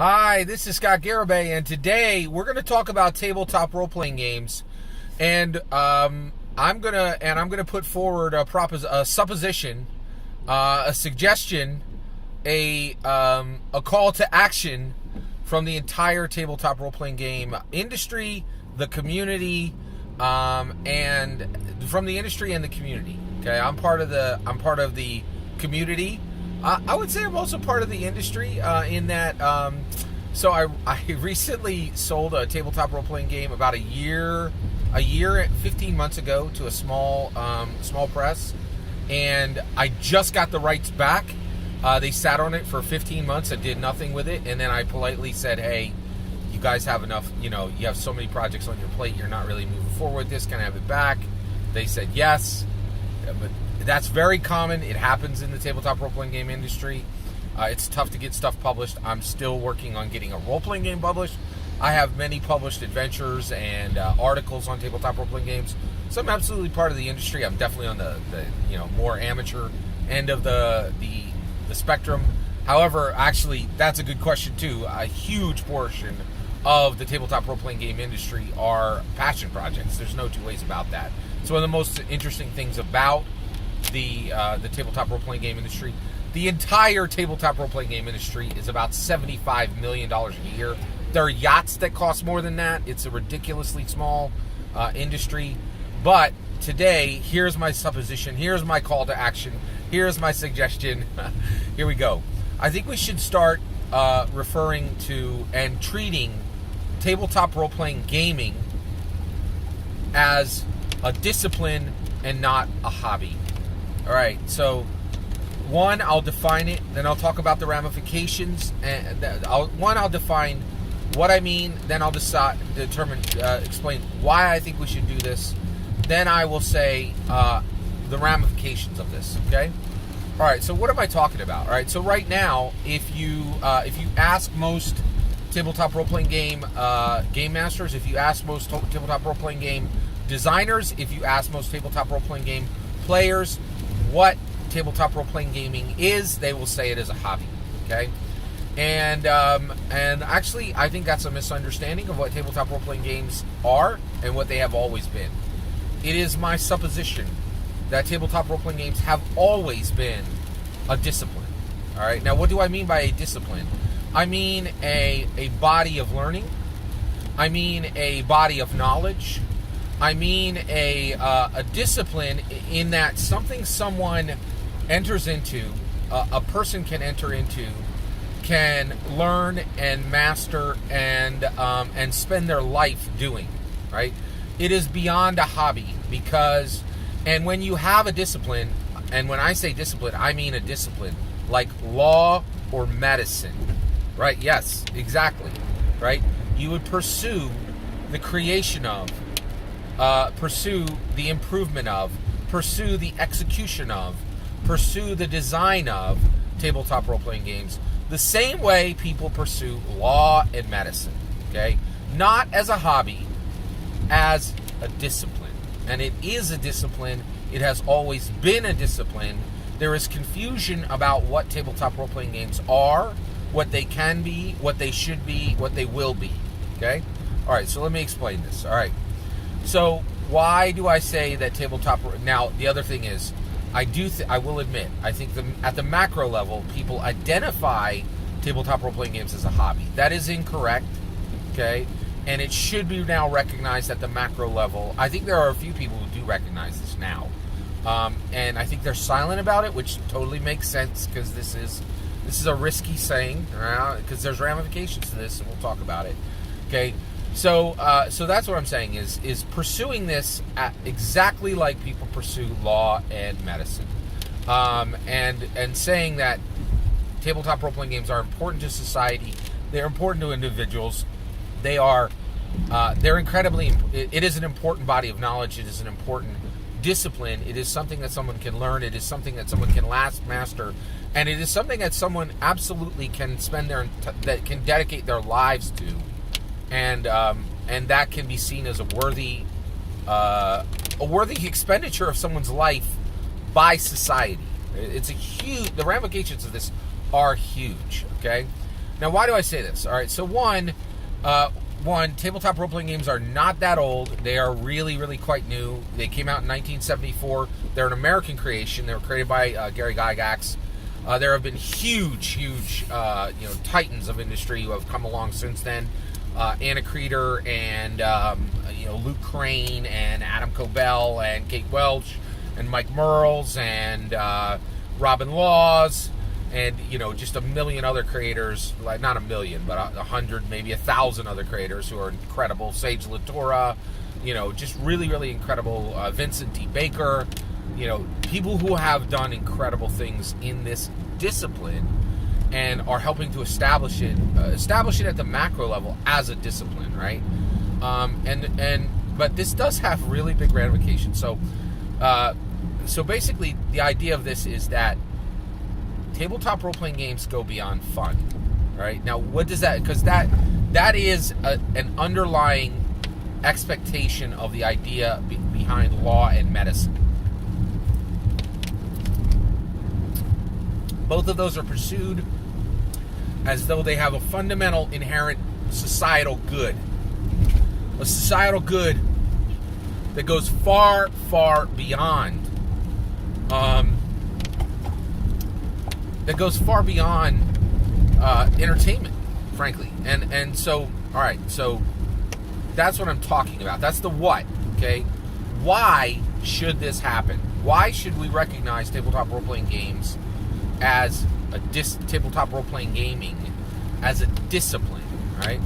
Hi, this is Scott Garibay, and today we're going to talk about tabletop role-playing games. And I'm gonna put forward a supposition, a suggestion, a call to action from the entire tabletop role-playing game industry, the community, and from the industry and the community. Okay, I'm part of the community. I would say I'm also part of the industry in that. So I recently sold a tabletop role-playing game about a year, 15 months ago to a small press, and I just got the rights back. They sat on it for 15 months and did nothing with it, and then I politely said, "Hey, you guys have enough. You have so many projects on your plate. You're not really moving forward with this. Can I have it back?" They said yes, but that's very common. It happens in the tabletop role-playing game industry. It's tough to get stuff published. I'm still working on getting a role-playing game published. I have many published adventures and articles on tabletop role-playing games. So I'm absolutely part of the industry. I'm definitely on the more amateur end of the spectrum. However, actually, that's a good question too. A huge portion of the tabletop role-playing game industry are passion projects. There's no two ways about that. It's one of the most interesting things about the tabletop role-playing game industry. The entire tabletop role-playing game industry is about $75 million a year. There are yachts that cost more than that. It's a ridiculously small industry. But today, here's my supposition. Here's my call to action. Here's my suggestion. Here we go. I think we should start referring to and treating tabletop role-playing gaming as a discipline and not a hobby. All right, so one, I'll define it, then I'll talk about the ramifications, and I'll define what I mean, then I'll explain why I think we should do this, then I will say the ramifications of this, okay? All right, so what am I talking about? All right, so right now, if you ask most tabletop role-playing game game masters, if you ask most tabletop role-playing game designers, if you ask most tabletop role-playing game players what tabletop role-playing gaming is, they will say it is a hobby, okay? And actually, I think that's a misunderstanding of what tabletop role-playing games are and what they have always been. It is my supposition that tabletop role-playing games have always been a discipline, all right? Now, what do I mean by a discipline? I mean a body of learning. I mean a body of knowledge. I mean a discipline in that something someone enters into, a person can enter into, can learn and master and spend their life doing, right? It is beyond a hobby and when you have a discipline, and when I say discipline, I mean a discipline like law or medicine, right? Yes, exactly, right? You would pursue the creation of, pursue the improvement of, pursue the execution of, pursue the design of tabletop role-playing games the same way people pursue law and medicine, okay? Not as a hobby, as a discipline. And it is a discipline. It has always been a discipline. There is confusion about what tabletop role-playing games are, what they can be, what they should be, what they will be, okay? All right, so let me explain this, all right? So why do I say that tabletop... Now, the other thing is, I will admit, I think at the macro level, people identify tabletop role-playing games as a hobby. That is incorrect, okay? And it should be now recognized at the macro level. I think there are a few people who do recognize this now. And I think they're silent about it, which totally makes sense, because this is a risky saying, because there's ramifications to this, and we'll talk about it, okay? So that's what I'm saying is pursuing this exactly like people pursue law and medicine, and saying that tabletop role-playing games are important to society. They're important to individuals. They're incredibly. It is an important body of knowledge. It is an important discipline. It is something that someone can learn. It is something that someone can master, and it is something that someone absolutely can that can dedicate their lives to. And that can be seen as a worthy expenditure of someone's life by society. It's a huge. The ramifications of this are huge. Okay, Now, why do I say this? All right, so one, tabletop role-playing games are not that old. They are really, really quite new. They came out in 1974. They're an American creation. They were created by Gary Gygax. There have been huge, titans of industry who have come along since then. Anna Creeder and Luke Crane and Adam Cobell and Kate Welch and Mike Merles and Robin Laws and just a million other creators, like not a million, but 100, maybe 1,000 other creators who are incredible. Sage Latora, just really, really incredible. Vincent T. Baker, people who have done incredible things in this discipline and are helping to establish it at the macro level as a discipline, right? But this does have really big ramifications. So basically, the idea of this is that tabletop role-playing games go beyond fun, right? Now, what does that? Because that is an underlying expectation of the idea behind law and medicine. Both of those are pursued as though they have a fundamental inherent societal good. A societal good that goes far, far beyond entertainment, frankly. And so, all right, so that's what I'm talking about. That's the what, okay? Why should this happen? Why should we recognize tabletop role-playing games as tabletop role-playing gaming as a discipline, right?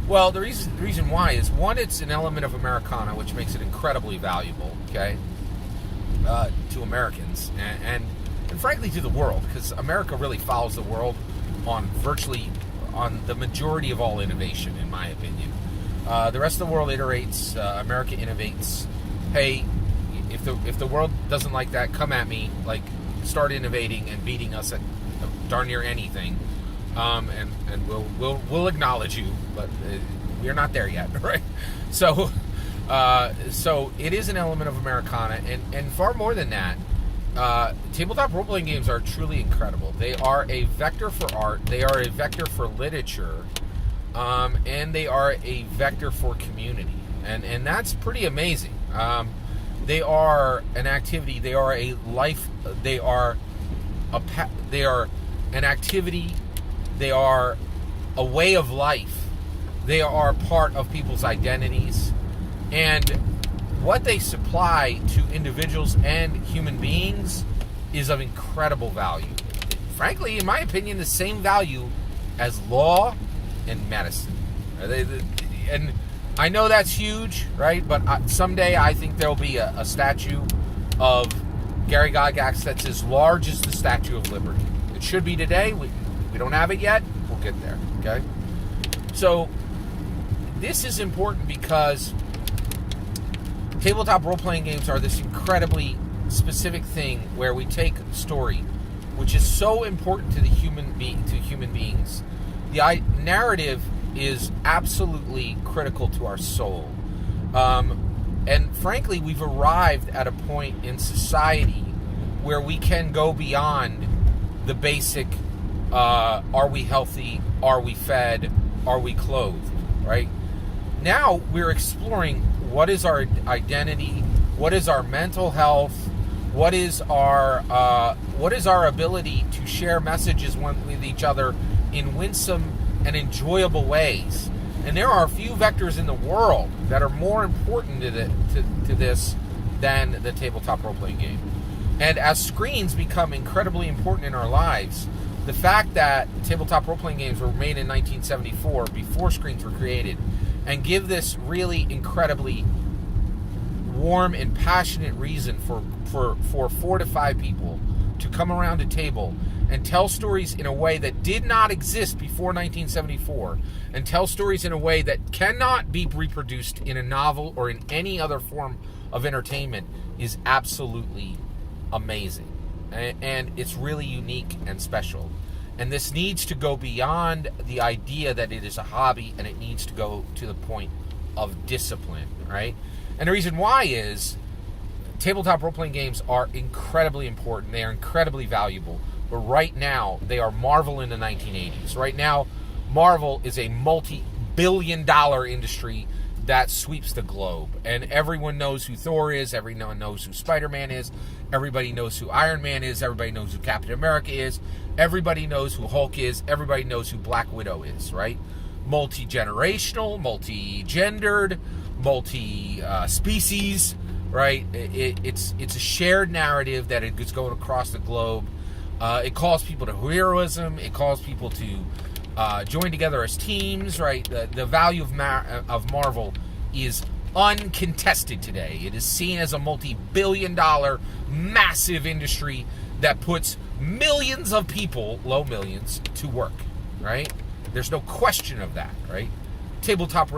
Well, the reason why is, one, it's an element of Americana, which makes it incredibly valuable, okay, to Americans, and frankly to the world, because America really follows the world on the majority of all innovation, in my opinion. The rest of the world iterates, America innovates. Hey, if the world doesn't like that, come at me, like, start innovating and beating us at darn near anything, and we'll acknowledge you, but we're not there yet, right? So it is an element of Americana, and far more than that, tabletop role-playing games are truly incredible. They are a vector for art, they are a vector for literature, and they are a vector for community, and that's pretty amazing. They are an activity. They are a life. They are an activity. They are a way of life. They are part of people's identities, and what they supply to individuals and human beings is of incredible value. Frankly, in my opinion, the same value as law and medicine. And I know that's huge, right? But someday I think there'll be a statue of Gary Gygax that's as large as the Statue of Liberty. It should be today. We don't have it yet. We'll get there, okay? So this is important because tabletop role-playing games are this incredibly specific thing where we take story, which is so important to human beings. The narrative is absolutely critical to our soul. And frankly, we've arrived at a point in society where we can go beyond the basic, are we healthy, are we fed, are we clothed, right? Now we're exploring what is our identity, what is our mental health, what is our ability to share messages with each other in winsome and enjoyable ways. And there are a few vectors in the world that are more important to this than the tabletop role-playing game. And as screens become incredibly important in our lives, the fact that tabletop role-playing games were made in 1974, before screens were created, and give this really incredibly warm and passionate reason for 4 to 5 people to come around a table and tell stories in a way that did not exist before 1974, and tell stories in a way that cannot be reproduced in a novel or in any other form of entertainment is absolutely amazing. And it's really unique and special. And this needs to go beyond the idea that it is a hobby, and it needs to go to the point of discipline, right? And the reason why is tabletop role-playing games are incredibly important. They are incredibly valuable. But right now, they are Marvel in the 1980s. Right now, Marvel is a multi-billion-dollar industry that sweeps the globe. And everyone knows who Thor is. Everyone knows who Spider-Man is. Everybody knows who Iron Man is. Everybody knows who Captain America is. Everybody knows who Hulk is. Everybody knows who Black Widow is, right? Multi-generational, multi-gendered, multi-species, right? It's a shared narrative that is going across the globe. It calls people to heroism. It calls people to join together as teams, right? The value of Marvel is uncontested today. It is seen as a multi-billion-dollar massive industry that puts millions of people, low millions, to work, right? There's no question of that, right? Tabletop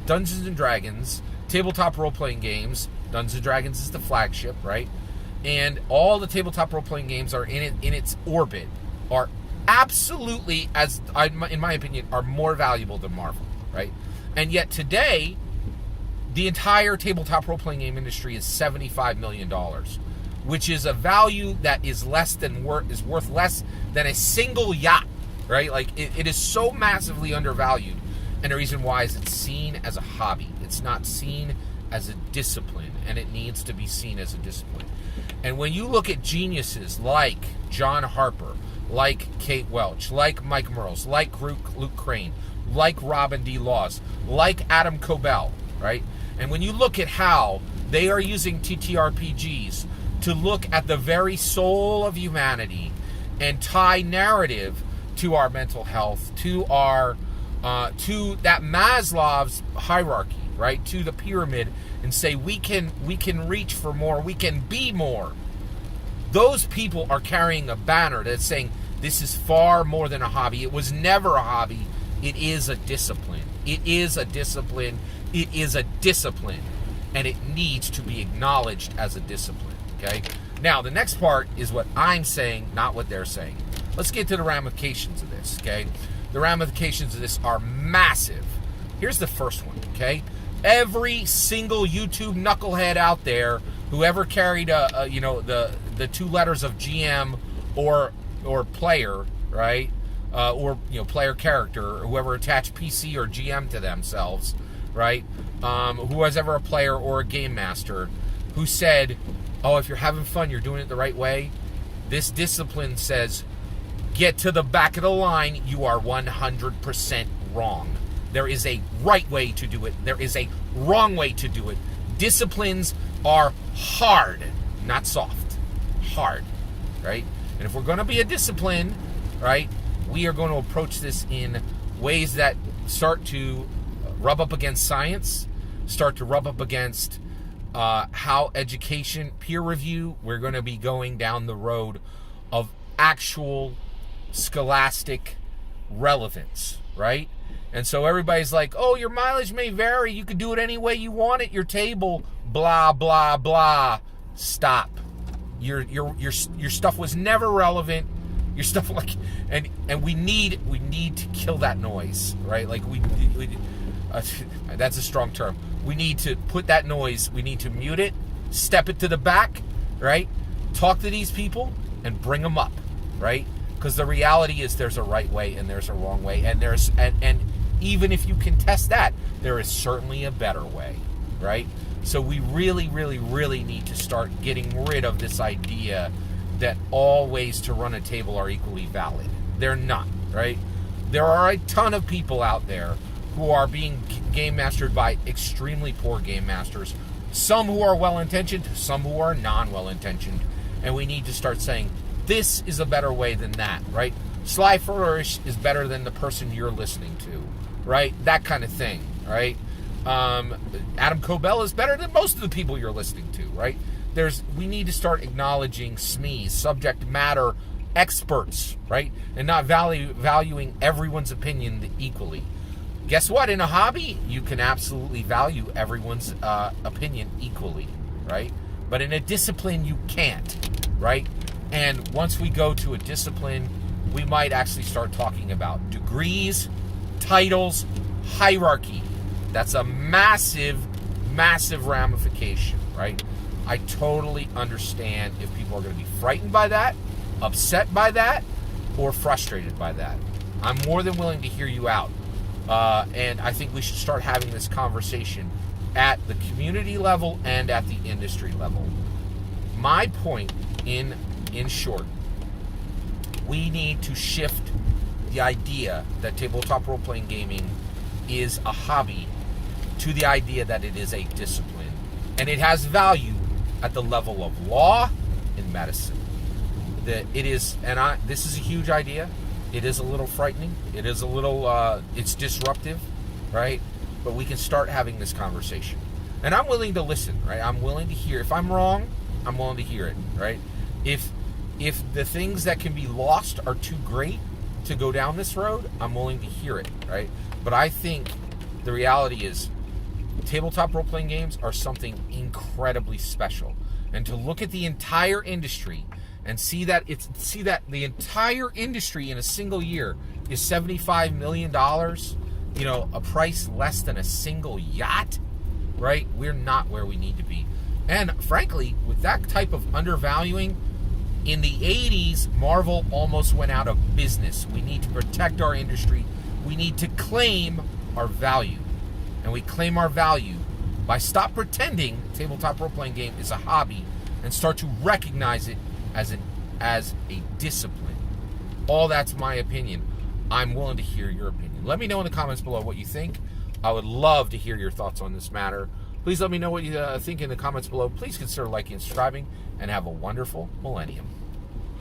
Dungeons and Dragons, tabletop role-playing games. Dungeons and Dragons is the flagship, right? And all the tabletop role-playing games are in its orbit, are absolutely, in my opinion, are more valuable than Marvel, right? And yet today, the entire tabletop role-playing game industry is $75 million, which is a value that is worth less than a single yacht, right? Like, it is so massively undervalued, and the reason why is it's seen as a hobby. It's not seen as a discipline, and it needs to be seen as a discipline. And when you look at geniuses like John Harper, like Kate Welch, like Mike Mearls, like Luke Crane, like Robin D. Laws, like Adam Cobell, right? And when you look at how they are using TTRPGs to look at the very soul of humanity and tie narrative to our mental health, to our to that Maslow's hierarchy, right? To the pyramid, and say we can reach for more, we can be more. Those people are carrying a banner that's saying this is far more than a hobby. It was never a hobby. It is a discipline. It is a discipline. It is a discipline. And it needs to be acknowledged as a discipline, okay? Now, the next part is what I'm saying, not what they're saying. Let's get to the ramifications of this, okay? The ramifications of this are massive. Here's the first one, okay? Every single YouTube knucklehead out there who ever carried the two letters of GM or player, right? Or player character, or whoever attached PC or GM to themselves, right? Who was ever a player or a game master, who said, "Oh, if you're having fun, you're doing it the right way." This discipline says, get to the back of the line. You are 100% wrong. There is a right way to do it. There is a wrong way to do it. Disciplines are hard, not soft. Hard, right? And if we're going to be a discipline, right, we are going to approach this in ways that start to rub up against science, start to rub up against how education, peer review. We're going to be going down the road of actual scholastic relevance, right? And so everybody's like, oh, your mileage may vary. You can do it any way you want at your table. Blah, blah, blah. Stop. Your stuff was never relevant. Your stuff and we need to kill that noise, right? Like that's a strong term. We need to put that noise. We need to mute it, step it to the back, right? Talk to these people and bring them up, right? Because the reality is there's a right way and there's a wrong way, and and even if you contest that, there is certainly a better way, right? So we really, really, really need to start getting rid of this idea that all ways to run a table are equally valid. They're not, right? There are a ton of people out there who are being game mastered by extremely poor game masters, some who are well-intentioned, some who are non-well-intentioned, and we need to start saying, this is a better way than that, right? Sly Flourish is better than the person you're listening to, right? That kind of thing, right? Adam Cobell is better than most of the people you're listening to, right? We need to start acknowledging SMEs, subject matter experts, right? And not valuing everyone's opinion equally. Guess what? In a hobby, you can absolutely value everyone's opinion equally, right? But in a discipline, you can't, right? And once we go to a discipline, we might actually start talking about degrees, titles, hierarchy. That's a massive, massive ramification, right? I totally understand if people are going to be frightened by that, upset by that, or frustrated by that. I'm more than willing to hear you out. And I think we should start having this conversation at the community level and at the industry level. My point, in short, we need to shift the idea that tabletop role-playing gaming is a hobby to the idea that it is a discipline. And it has value at the level of law and medicine. This is a huge idea. It is a little frightening. It is a little, it's disruptive, right? But we can start having this conversation. And I'm willing to listen, right? I'm willing to hear. If I'm wrong, I'm willing to hear it, right? If the things that can be lost are too great to go down this road, I'm willing to hear it, right? But I think the reality is tabletop role-playing games are something incredibly special. And to look at the entire industry and see that the entire industry in a single year is $75 million, you know, a price less than a single yacht, right? We're not where we need to be. And frankly, with that type of undervaluing, in the 80s, Marvel almost went out of business. We need to protect our industry. We need to claim our value. And we claim our value by stop pretending tabletop role-playing game is a hobby and start to recognize it as a discipline. All that's my opinion. I'm willing to hear your opinion. Let me know in the comments below what you think. I would love to hear your thoughts on this matter. Please let me know what you think in the comments below. Please consider liking and subscribing, and have a wonderful millennium.